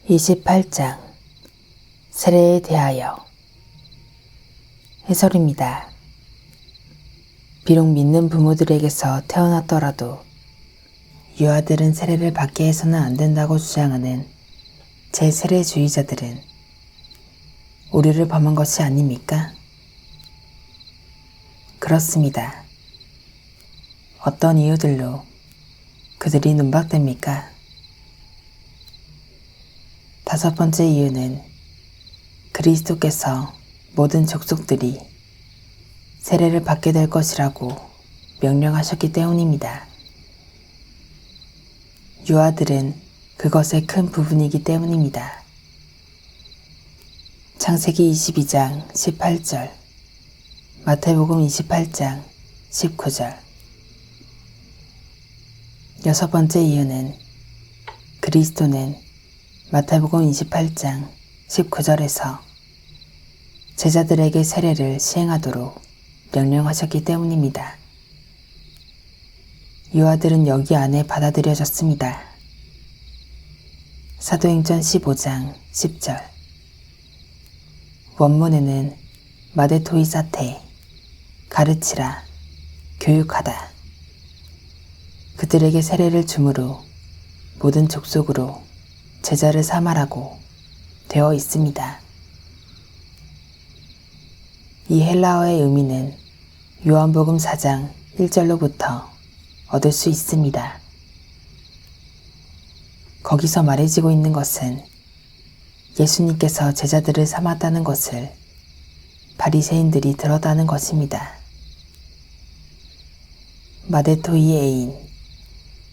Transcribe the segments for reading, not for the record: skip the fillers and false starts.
28장 세례에 대하여 해설입니다. 비록 믿는 부모들에게서 태어났더라도 유아들은 세례를 받게 해서는 안 된다고 주장하는 제세례주의자들은 오류를 범한 것이 아닙니까? 그렇습니다. 어떤 이유들로 그들이 눈박됩니까? 다섯 번째 이유는 그리스도께서 모든 족속들이 세례를 받게 될 것이라고 명령하셨기 때문입니다. 유아들은 그것의 큰 부분이기 때문입니다. 창세기 22장 18절, 마태복음 28장 19절. 여섯 번째 이유는 그리스도는 마태복음 28장 19절에서 제자들에게 세례를 시행하도록 명령하셨기 때문입니다. 유아들은 여기 안에 받아들여졌습니다. 사도행전 15장 10절. 원문에는 마데토이 사테, 가르치라, 교육하다. 그들에게 세례를 주므로 모든 족속으로 제자를 삼아라고 되어 있습니다. 이 헬라어의 의미는 요한복음 4장 1절로부터 얻을 수 있습니다. 거기서 말해지고 있는 것은 예수님께서 제자들을 삼았다는 것을 바리새인들이 들었다는 것입니다. 마데토이 에인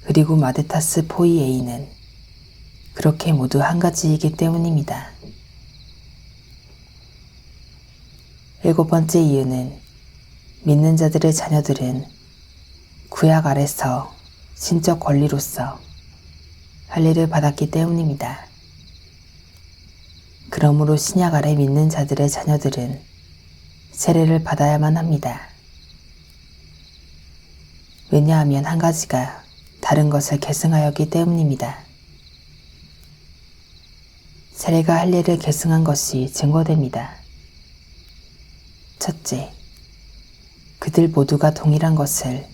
그리고 마데타스 포이 에인은 그렇게 모두 한 가지이기 때문입니다. 일곱 번째 이유는 믿는 자들의 자녀들은 구약 아래서 신적 권리로서 할례를 받았기 때문입니다. 그러므로 신약 아래 믿는 자들의 자녀들은 세례를 받아야만 합니다. 왜냐하면 한 가지가 다른 것을 계승하였기 때문입니다. 세례가 할례를 계승한 것이 증거됩니다. 첫째, 그들 모두가 동일한 것을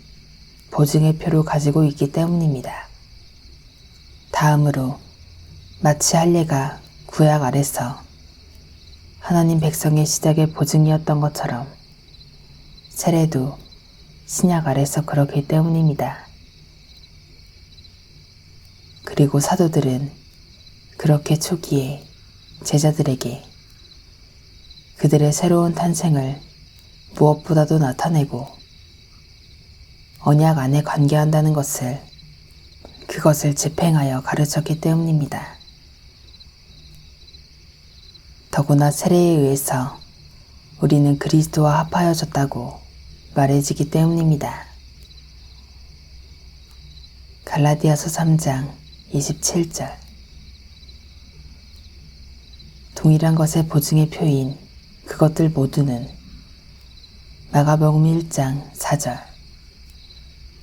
보증의 표로 가지고 있기 때문입니다. 다음으로 마치 할례가 구약 아래서 하나님 백성의 시작의 보증이었던 것처럼 세례도 신약 아래서 그렇기 때문입니다. 그리고 사도들은 그렇게 초기에 제자들에게 그들의 새로운 탄생을 무엇보다도 나타내고 언약 안에 관계한다는 그것을 집행하여 가르쳤기 때문입니다. 더구나 세례에 의해서 우리는 그리스도와 합하여졌다고 말해지기 때문입니다. 갈라디아서 3장 27절. 동일한 것의 보증의 표인 그것들 모두는 마가복음 1장 4절,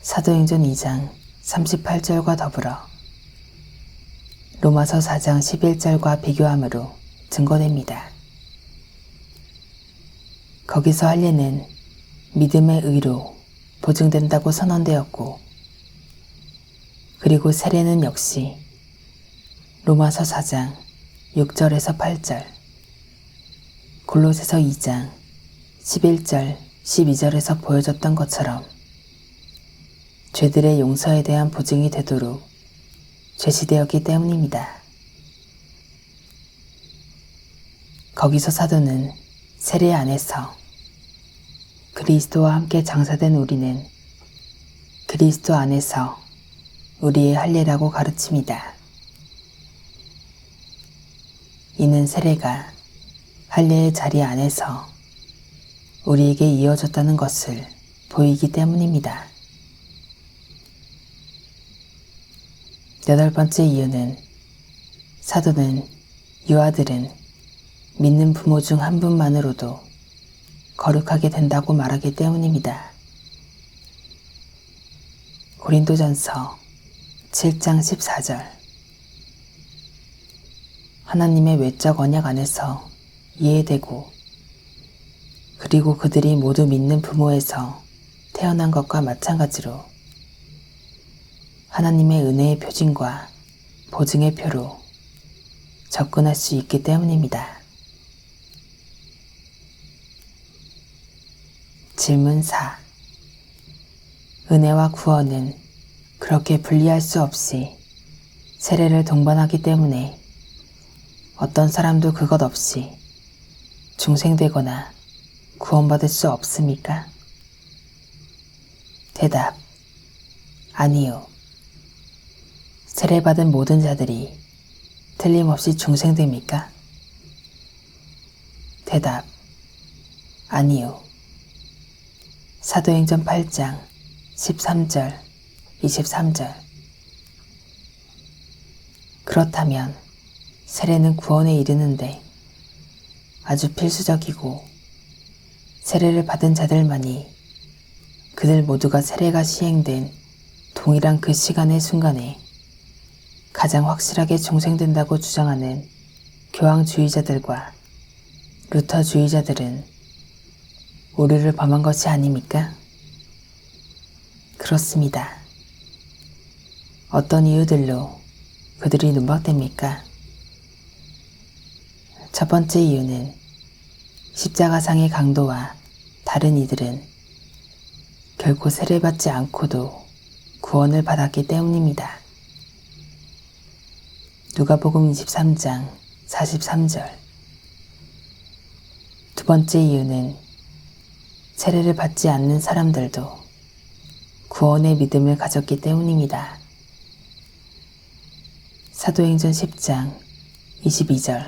사도행전 2장 38절과 더불어 로마서 4장 11절과 비교함으로 증거됩니다. 거기서 할례는 믿음의 의로 보증된다고 선언되었고, 그리고 세례는 역시 로마서 4장 6절에서 8절, 골로새서 2장 11절 12절에서 보여줬던 것처럼 죄들의 용서에 대한 보증이 되도록 제시되었기 때문입니다. 거기서 사도는 세례 안에서 그리스도와 함께 장사된 우리는 그리스도 안에서 우리의 할례라고 가르칩니다. 이는 세례가 할례의 자리 안에서 우리에게 이어졌다는 것을 보이기 때문입니다. 여덟 번째 이유는 사도는 유아들은 믿는 부모 중 한 분만으로도 거룩하게 된다고 말하기 때문입니다. 고린도전서 7장 14절. 하나님의 외적 언약 안에서 이해되고, 그리고 그들이 모두 믿는 부모에서 태어난 것과 마찬가지로 하나님의 은혜의 표징과 보증의 표로 접근할 수 있기 때문입니다. 질문 4. 은혜와 구원은 그렇게 분리할 수 없이 세례를 동반하기 때문에 어떤 사람도 그것 없이 중생되거나 구원받을 수 없습니까? 대답. 아니요. 세례받은 모든 자들이 틀림없이 중생됩니까? 대답. 아니요. 사도행전 8장 13절, 23절. 그렇다면 세례는 구원에 이르는데 아주 필수적이고, 세례를 받은 자들만이 그들 모두가 세례가 시행된 동일한 그 시간의 순간에 가장 확실하게 중생된다고 주장하는 교황주의자들과 루터주의자들은 오류를 범한 것이 아닙니까? 그렇습니다. 어떤 이유들로 그들이 눈박됩니까? 첫 번째 이유는 십자가상의 강도와 다른 이들은 결코 세례받지 않고도 구원을 받았기 때문입니다. 누가복음 23장 43절. 두 번째 이유는 세례를 받지 않는 사람들도 구원의 믿음을 가졌기 때문입니다. 사도행전 10장 22절,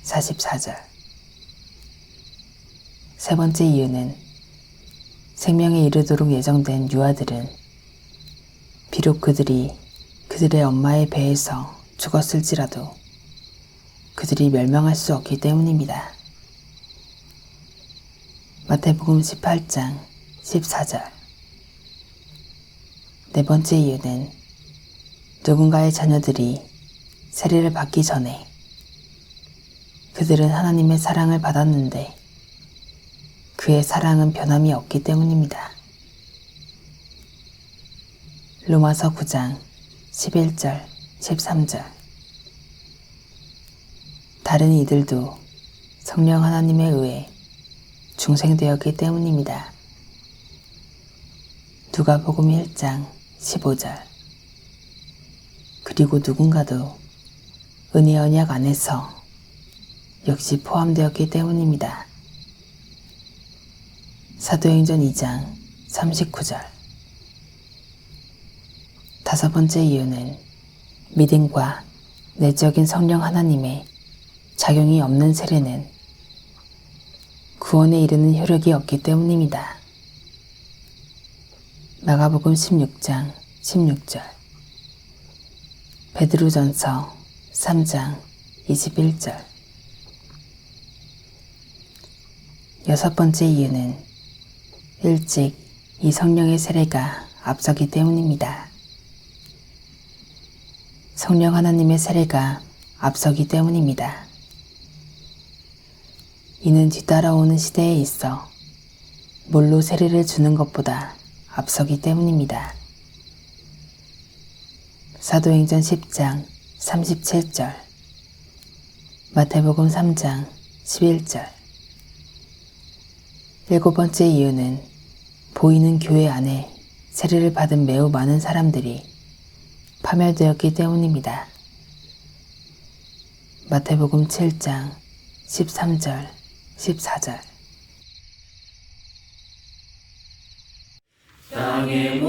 44절. 세 번째 이유는 생명에 이르도록 예정된 유아들은 비록 그들이 그들의 엄마의 배에서 죽었을지라도 그들이 멸망할 수 없기 때문입니다. 마태복음 18장 14절. 네 번째 이유는 누군가의 자녀들이 세례를 받기 전에 그들은 하나님의 사랑을 받았는데 그의 사랑은 변함이 없기 때문입니다. 로마서 9장 11절, 13절. 다른 이들도 성령 하나님에 의해 중생되었기 때문입니다. 누가복음 1장 15절. 그리고 누군가도 은혜 언약 안에서 역시 포함되었기 때문입니다. 사도행전 2장 39절. 다섯 번째 이유는 믿음과 내적인 성령 하나님의 작용이 없는 세례는 구원에 이르는 효력이 없기 때문입니다. 마가복음 16장 16절. 베드로전서 3장 21절. 여섯 번째 이유는 일찍 이 성령의 세례가 앞서기 때문입니다. 성령 하나님의 세례가 앞서기 때문입니다. 이는 뒤따라오는 시대에 있어 물로 세례를 주는 것보다 앞서기 때문입니다. 사도행전 10장 37절, 마태복음 3장 11절. 일곱 번째 이유는 보이는 교회 안에 세례를 받은 매우 많은 사람들이 파멸되었기 때문입니다. 마태복음 7장 13절, 14절. 땅의